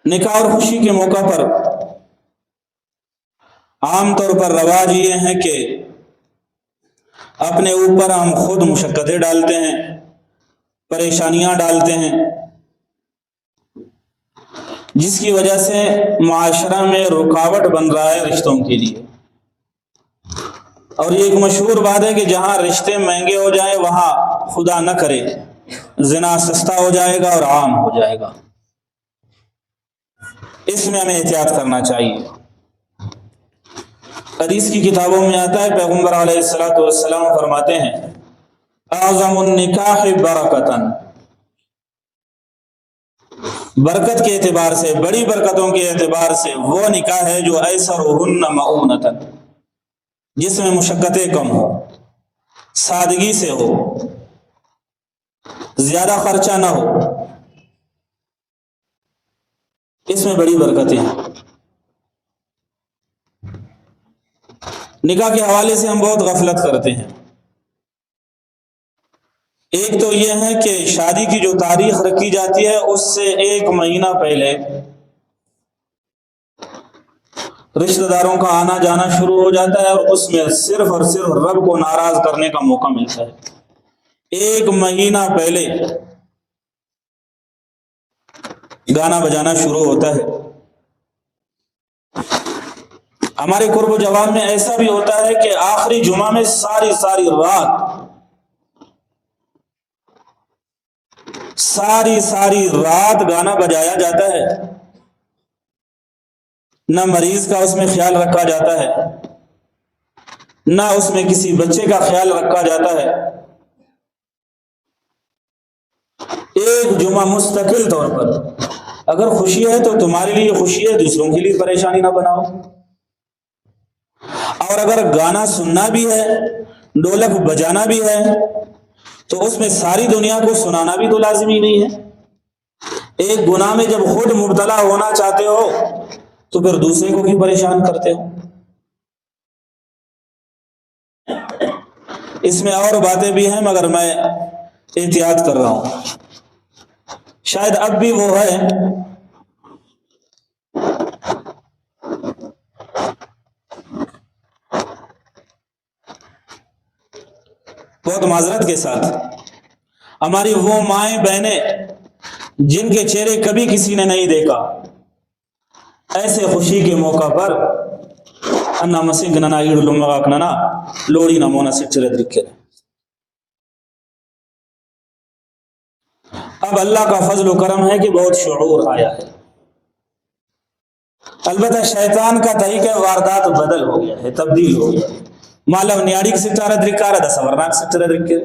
نکاح اور خوشی کے موقع پر عام طور پر رواج یہ ہیں کہ اپنے اوپر ہم خود مشقتیں ڈالتے ہیں، پریشانیاں ڈالتے ہیں، جس کی وجہ سے معاشرہ میں رکاوٹ بن رہا ہے رشتوں کے لیے۔ اور یہ ایک مشہور بات ہے کہ جہاں رشتے مہنگے ہو جائیں وہاں خدا نہ کرے زنا سستا ہو جائے گا اور عام ہو جائے گا۔ اس میں ہمیں احتیاط کرنا چاہیے۔ حدیث کی کتابوں میں آتا ہے، پیغمبر علیہ الصلوۃ والسلام فرماتے ہیں اعظم النکاح برکتاً، برکت کے اعتبار سے، بڑی برکتوں کے اعتبار سے وہ نکاح ہے جو ایسرہن مؤونۃ، جس میں مشقتیں کم ہو، سادگی سے ہو، زیادہ خرچہ نہ ہو، اس میں بڑی برکتیں ہیں۔ نکاح کے حوالے سے ہم بہت غفلت کرتے ہیں۔ ایک تو یہ ہے کہ شادی کی جو تاریخ رکھی جاتی ہے اس سے 1 مہینہ پہلے رشتہ داروں کا آنا جانا شروع ہو جاتا ہے، اور اس میں صرف اور صرف رب کو ناراض کرنے کا موقع ملتا ہے۔ 1 مہینہ پہلے گانا بجانا شروع ہوتا ہے۔ ہمارے قرب و جوان میں ایسا بھی ہوتا ہے کہ آخری جمعہ میں ساری رات گانا بجایا جاتا ہے، نہ مریض کا اس میں خیال رکھا جاتا ہے، نہ اس میں کسی بچے کا خیال رکھا جاتا ہے۔ ایک جمعہ مستقل طور پر، اگر خوشی ہے تو تمہارے لیے خوشی ہے، دوسروں کے لیے پریشانی نہ بناؤ۔ اور اگر گانا سننا بھی ہے، ڈھولک بجانا بھی ہے، تو اس میں ساری دنیا کو سنانا بھی تو لازمی نہیں ہے۔ ایک گناہ میں جب خود مبتلا ہونا چاہتے ہو تو پھر دوسرے کو کیوں پریشان کرتے ہو؟ اس میں اور باتیں بھی ہیں مگر میں احتیاط کر رہا ہوں۔ شاید اب بھی وہ ہے بہت معذرت کے ساتھ، ہماری وہ مائیں بہنیں جن کے چہرے کبھی کسی نے نہیں دیکھا، ایسے خوشی کے موقع پر انا مسنگ ننا ایڈ لمغاک ننا لوڑی نمونا سچرے درکھے۔ اب اللہ کا فضل و کرم ہے کہ بہت شعور آیا ہے، البتہ شیطان کا طریقہ واردات بدل ہو گیا ہے، تبدیل ہو گیا ہے۔ مالو نیاڑی کی سٹارہ درکارہ دا سورناک سٹارہ درکے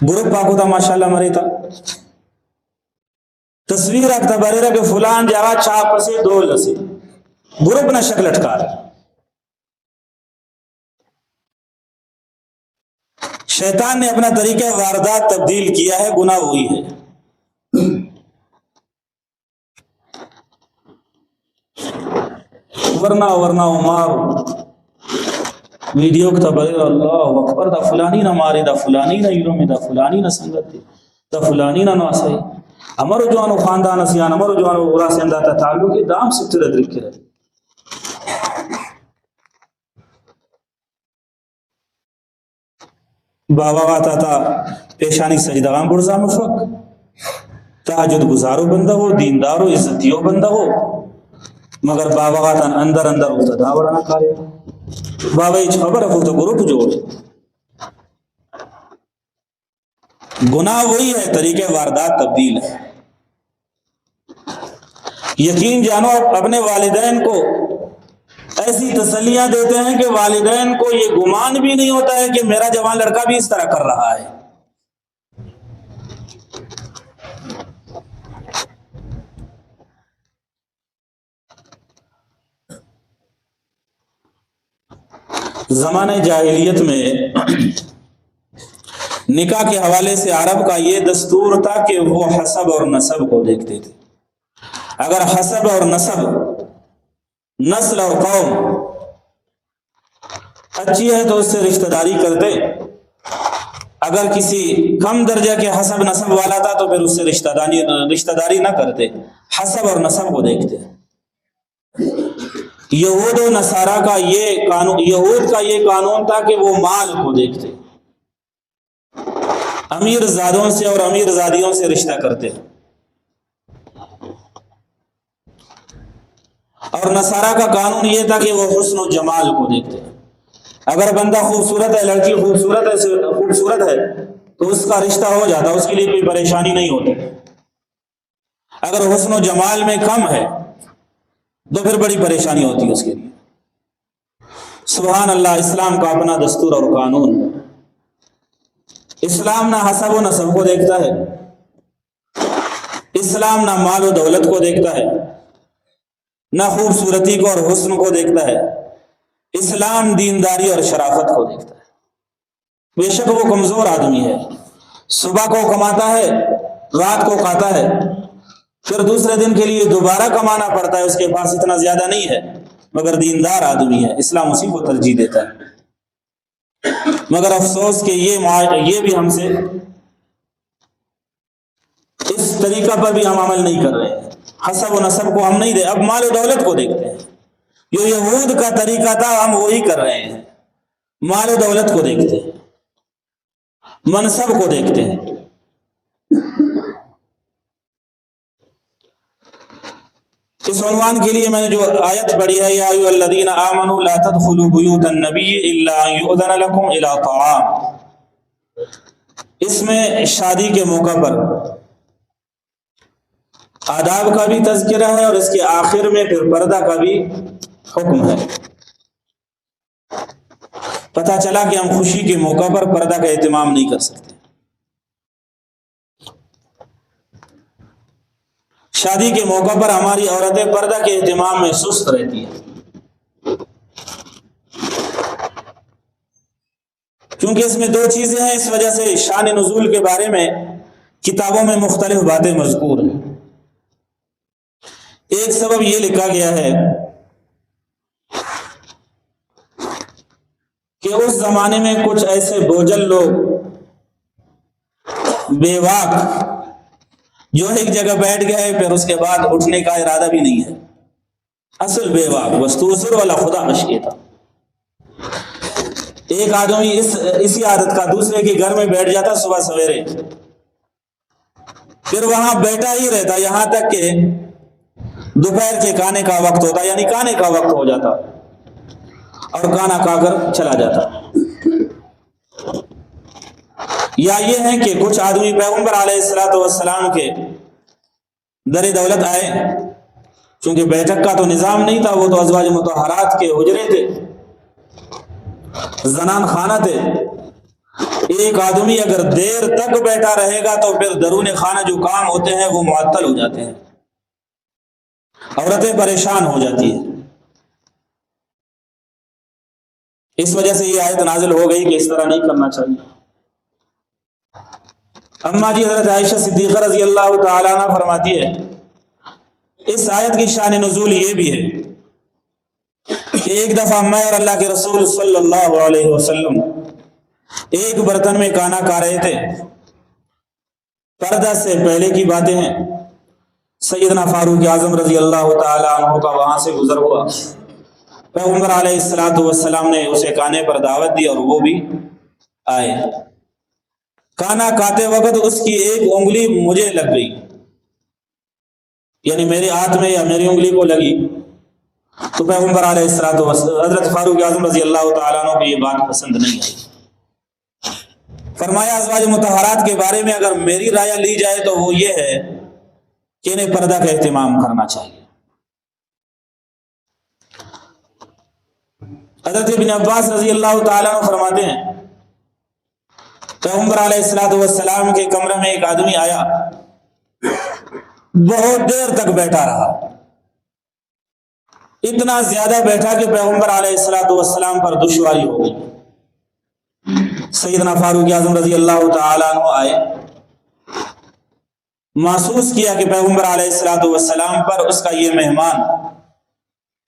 گروپ پاکو تا ماشاءاللہ مری تا تصویر اکتا بریرہ کہ فلان جگہ چاپ سے دول سے گروپ نہ شکل اٹکار۔ شیطان نے اپنا طریقہ واردات تبدیل کیا ہے، گناہ ہوئی ہے۔ ورنہ مارو ویڈیو کتا بغیر اللہ اکبر دا فلانی نہ ماری، دا فلانی نہ علومی، دا فلانی نہ سنگت دی، دا فلانی نہ نواسائی، امرو جوانو خاندان اسیان، امرو جوانو اورا سنداتا تعلق کی دام سکتر ادرک کرے۔ بابا غاتا تا پیشانی سجدگان برزا مفق، تحجد گزارو بندہ ہو، دیندارو عزتیو بندہ ہو، مگر بابا غاتا اندر افتدا ورنہ کارے بابا ایچ خبر ہے تو گروپ جوڑ۔ گناہ وہی ہے، طریقہ واردات تبدیل ہے۔ یقین جانو اپنے والدین کو ایسی تسلیاں دیتے ہیں کہ والدین کو یہ گمان بھی نہیں ہوتا ہے کہ میرا جوان لڑکا بھی اس طرح کر رہا ہے۔ زمانہ جاہلیت میں نکاح کے حوالے سے عرب کا یہ دستور تھا کہ وہ حسب اور نسب کو دیکھتے تھے۔ اگر حسب اور نسب، نسل اور قوم اچھی ہے تو اس سے رشتہ داری کرتے، اگر کسی کم درجہ کے حسب نسب والا تھا تو پھر اس سے رشتہ داری نہ کرتے، حسب اور نسب کو دیکھتے۔ یہود و نصارہ کا یہ قانون، یہود کا یہ قانون تھا کہ وہ مال کو دیکھتے، امیر زادوں سے اور امیر زادیوں سے رشتہ کرتے، اور نصارہ کا قانون یہ تھا کہ وہ حسن و جمال کو دیکھتے۔ اگر بندہ خوبصورت ہے، لڑکی خوبصورت ہے تو اس کا رشتہ ہو جاتا، اس کے لیے کوئی پریشانی نہیں ہوتی۔ اگر حسن و جمال میں کم ہے تو پھر بڑی پریشانی ہوتی ہے اس کے لیے۔ سبحان اللہ، اسلام کا اپنا دستور اور قانون۔ اسلام نہ حسب و نسب کو دیکھتا ہے، اسلام نہ مال و دولت کو دیکھتا ہے، نہ خوبصورتی کو اور حسن کو دیکھتا ہے۔ اسلام دینداری اور شرافت کو دیکھتا ہے۔ بے شک وہ کمزور آدمی ہے، صبح کو کماتا ہے، رات کو کھاتا ہے، پھر دوسرے دن کے لیے دوبارہ کمانا پڑتا ہے، اس کے پاس اتنا زیادہ نہیں ہے، مگر دیندار آدمی ہے، اسلام اسی کو ترجیح دیتا ہے۔ مگر افسوس کہ یہ بھی ہم سے اس طریقہ پر بھی ہم عمل نہیں کر رہے ہیں، حسب و نسب کو ہم نہیں دے، اب مال و دولت کو دیکھتے ہیں۔ جو یہود کا طریقہ تھا ہم وہی کر رہے ہیں، مال و دولت کو دیکھتے ہیں، منصب کو دیکھتے ہیں۔ اس عنوان کے لیے میں نے جو آیت پڑھی ہے، یا ایھا الذین آمنوا لا تدخلوا بیوت النبی الا ان یؤذن لکم الی طعام، اس میں شادی کے موقع پر آداب کا بھی تذکرہ ہے، اور اس کے آخر میں پھر پردہ کا بھی حکم ہے۔ پتہ چلا کہ ہم خوشی کے موقع پر پردہ کا اہتمام نہیں کر سکتے۔ شادی کے موقع پر ہماری عورتیں پردہ کے اہتمام میں سست رہتی ہیں، کیونکہ اس میں دو چیزیں ہیں، اس وجہ سے شان نزول کے بارے میں کتابوں میں مختلف باتیں مذکور ہیں۔ ایک سبب یہ لکھا گیا ہے کہ اس زمانے میں کچھ ایسے بوجھل لوگ، بے واک، جو ایک جگہ بیٹھ گئے پھر اس کے بعد اٹھنے کا ارادہ بھی نہیں ہے، اصل بے واک، وستوسر والا خدا خشی تھا۔ ایک آدمی اسی عادت کا دوسرے کے گھر میں بیٹھ جاتا صبح سویرے، پھر وہاں بیٹھا ہی رہتا یہاں تک کہ دوپہر کے کھانے کا وقت ہوتا، یعنی کھانے کا وقت ہو جاتا، اور کھانا کھا کر چلا جاتا۔ یا یہ ہے کہ کچھ آدمی پیغمبر علیہ السلام کے در دولت آئے، چونکہ بیٹھک کا تو نظام نہیں تھا، وہ تو ازواج مطہرات کے حجرے تھے، زنان خانہ تھے۔ ایک آدمی اگر دیر تک بیٹھا رہے گا تو پھر درون خانہ جو کام ہوتے ہیں وہ معطل ہو جاتے ہیں، عورتیں پریشان ہو جاتی ہیں۔ اس وجہ سے یہ آیت نازل ہو گئی کہ اس طرح نہیں کرنا چاہیے۔ اما جی حضرت عائشہ صدیقہ رضی اللہ تعالیٰ عنہ فرماتی ہے، اس آیت کی شان نزول یہ بھی ہے کہ ایک دفعہ میں اور اللہ کے رسول صلی اللہ علیہ وسلم ایک برتن میں کھانا کھا رہے تھے۔ پردہ سے پہلے کی باتیں ہیں، سیدنا فاروق اعظم رضی اللہ تعالیٰ عنہ کا وہاں سے گزر ہوا، پیغمبر علیہ السلام نے اسے کھانے پر دعوت دی اور وہ بھی آئے۔ کھانا کھاتے وقت اس کی ایک انگلی مجھے لگ گئی، یعنی میرے ہاتھ میں یا میری انگلی کو لگی، تو پیغمبر علیہ السلام حضرت فاروق اعظم رضی اللہ تعالیٰ عنہ کو یہ بات پسند نہیں آئی۔ فرمایا ازواج مطہرات کے بارے میں اگر میری رائے لی جائے تو وہ یہ ہے کہ انہیں پردہ کا اہتمام کرنا چاہیے۔ حضرت ابن عباس رضی اللہ تعالیٰ عنہ فرماتے ہیں، پیغمبر علیہ السلام کے کمرے میں ایک آدمی آیا، بہت دیر تک بیٹھا رہا، اتنا زیادہ بیٹھا کہ پیغمبر علیہ السلام پر دشواری ہو گئی۔ سیدنا فاروق اعظم رضی اللہ تعالیٰ عنہ آئے، محسوس کیا کہ پیغمبر علیہ السلام پر اس کا یہ مہمان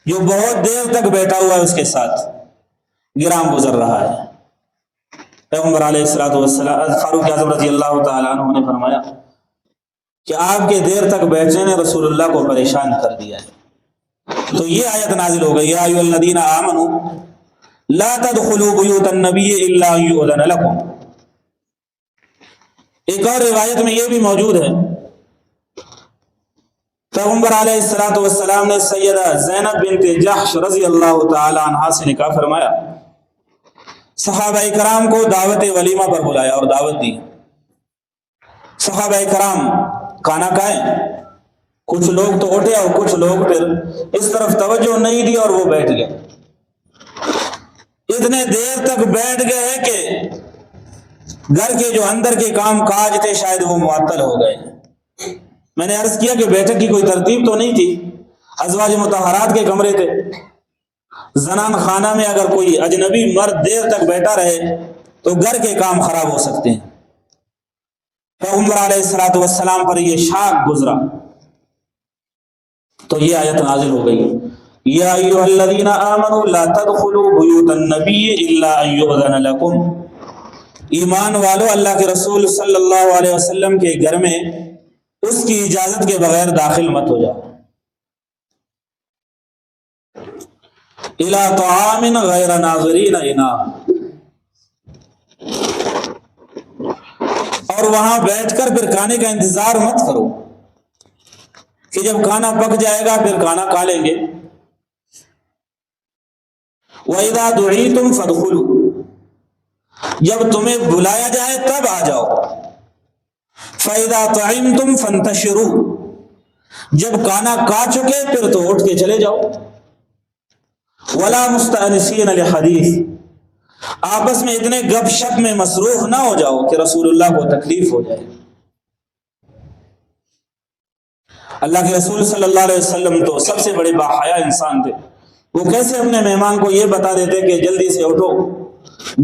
جو بہت دیر تک بیٹھا ہوا ہے اس کے ساتھ گرام گزر رہا ہے۔ پیغمبر علیہ الصلوۃ والسلام فاروق اعظم رضی اللہ تعالیٰ عنہ نے فرمایا کہ آپ کے دیر تک بیٹھنے نے رسول اللہ کو پریشان کر دیا ہے، تو یہ آیت نازل ہو گئی، یا ایھا الذین آمنوا لا تدخلوا بیوت النبی الا ان یؤذن لکم۔ ایک اور روایت میں یہ بھی موجود ہے، پیغمبر علیہ الصلوۃ والسلام نے سیدہ زینب بنت جحش رضی اللہ تعالی عنہا سے نکاح فرمایا، صحابہ کرام کو دعوت ولیمہ پر بلایا اور دعوت دی۔ صحابہ کرام کھانا کھائیں، کچھ لوگ تو اٹھے اور کچھ لوگ پھر اس طرف توجہ نہیں دی اور وہ بیٹھ گئے، اتنے دیر تک بیٹھ گئے کہ گھر کے جو اندر کے کام کاج تھے شاید وہ معطل ہو گئے۔ میں نے عرض کیا کہ بیٹھک کی کوئی ترتیب تو نہیں تھی، ازواج مطہرات کے کمرے تھے، زنان خانہ میں اگر کوئی اجنبی مرد دیر تک بیٹھا رہے تو گھر کے کام خراب ہو سکتے ہیں۔ پیغمبر علیہ الصلوۃ والسلام پر یہ شاک گزرا تو یہ آیت نازل ہو گئی، یا ایھا الذین آمنوا لا تدخلوا بیوت النبی الا ان یؤذن لکم۔ ایمان والو اللہ کے رسول صلی اللہ علیہ وسلم کے گھر میں اس کی اجازت کے بغیر داخل مت ہو جاؤ۔ الی طعام غیر ناظرین اناء، اور وہاں بیٹھ کر پھر کھانے کا انتظار مت کرو کہ جب کھانا پک جائے گا پھر کھانا کھا لیں گے۔ وَإِذَا دُعِيتُمْ فَادْخُلُوا، جب تمہیں بلایا جائے تب آ جاؤ۔ فَإِذَا طَعِمْتُمْ فَانْتَشِرُوا، جب کھانا کھا چکے پھر تو اٹھ کے چلے جاؤ۔ وَلَا مُسْتَأْنِسِينَ لِحَدِيثٍ، آپس میں اتنے گپ شپ میں مصروف نہ ہو جاؤ کہ رسول اللہ کو تکلیف ہو جائے۔ اللہ کے رسول صلی اللہ علیہ وسلم تو سب سے بڑے باحیا انسان تھے، وہ کیسے اپنے مہمان کو یہ بتا دیتے کہ جلدی سے اٹھو،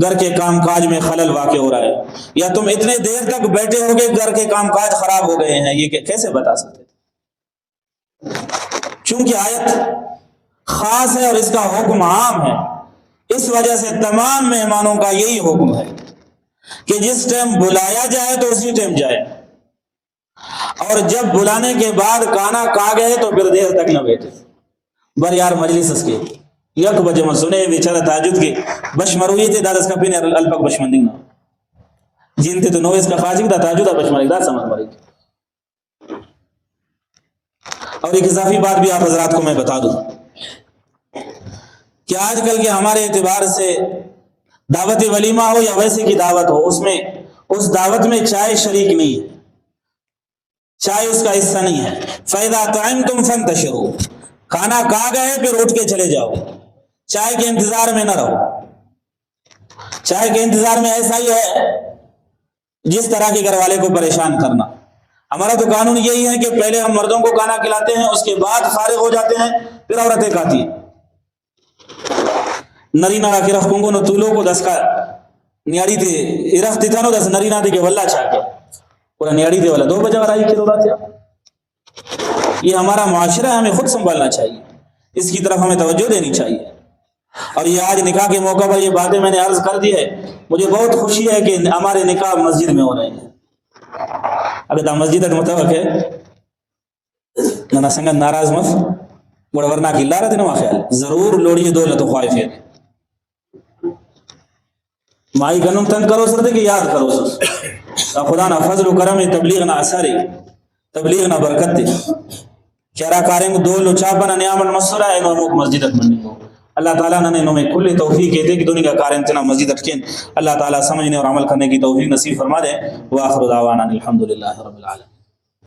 گھر کے کام کاج میں خلل واقع ہو رہا ہے، یا تم اتنے دیر تک بیٹھے ہوگے گھر کے کام کاج خراب ہو گئے ہیں، یہ کیسے بتا سکتے تھے؟ چونکہ آیت خاص ہے اور اس کا حکم عام ہے، اس وجہ سے تمام مہمانوں کا یہی حکم ہے کہ جس ٹائم بلایا جائے تو اسی ٹائم جائے، اور جب بلانے کے بعد کھانا کھا گئے تو پھر دیر تک نہ بیٹھے۔ بر یار مجلس اس کے یک بجے میں سنے بیچارہ تہجد کے بشمروی تھے دادس کا پین الپک بشمندنگ نہ جنتے تو نویس کا خاجک دا تہجد بشمرک دا سمجھ مری۔ اور ایک اضافی بات بھی آپ حضرات کو میں بتا دوں کہ آج کل کے ہمارے اعتبار سے دعوت ولیمہ ہو یا ویسے کی دعوت ہو، اس دعوت میں چائے شریک نہیں ہے، چائے اس کا حصہ نہیں ہے۔ فَإِذَا طَعِمْتُمْ فَانْتَشِرُوا، کھانا کھا گئے پھر اٹھ کے چلے جاؤ، چائے کے انتظار میں نہ رہو۔ چائے کے انتظار میں ایسا ہی ہے جس طرح کے گھر والے کو پریشان کرنا۔ ہمارا تو قانون یہی ہے کہ پہلے ہم مردوں کو کھانا کھلاتے ہیں، اس کے بعد فارغ ہو جاتے ہیں، پھر عورتیں کھاتی ہیں۔ نری نارا کی رخ کنگو نو طولو کو دس کا نیاڑی تھے رخ تھا نو دس نری نادی کے واللہ چاہ کے پورا نیاڑی تھے والا 2 بجے ورائی کے دورا تھا۔ یہ ہمارا معاشرہ ہے، ہمیں خود سنبھالنا چاہیے، اس کی طرف ہمیں توجہ دینی چاہیے۔ اور یہ آج نکاح کے موقع پر یہ باتیں میں نے عرض کر دی ہے، مجھے بہت خوشی ہے کہ ہمارے نکاح مسجد میں ہو رہے ہیں۔ اگر دا مسجد متوقع ہے نہ سنگت ناراض مف بڑا ورنہ کی اللہ رہتے نا خیال ضرور لوڑیے دولت و خواہش ہے مائی گنم تنگ کرو سر دے کہ یاد کرو سر خدا نہ فضل و کرم تبلیغ نہ اثر تبلیغ نہ برکت دے چہرہ کاریں دول و چاپن نیامن مسورہ ہے نومک مسجد مننے کو اللہ تعالیٰ نے نومے کل توفیق کہتے کہ دنیا کا کاریں تنا مسجد اٹکین اللہ تعالیٰ سمجھنے اور عمل کرنے کی توفیق نصیب فرما دے وآخر دعوانا الحمدللہ رب العالمین۔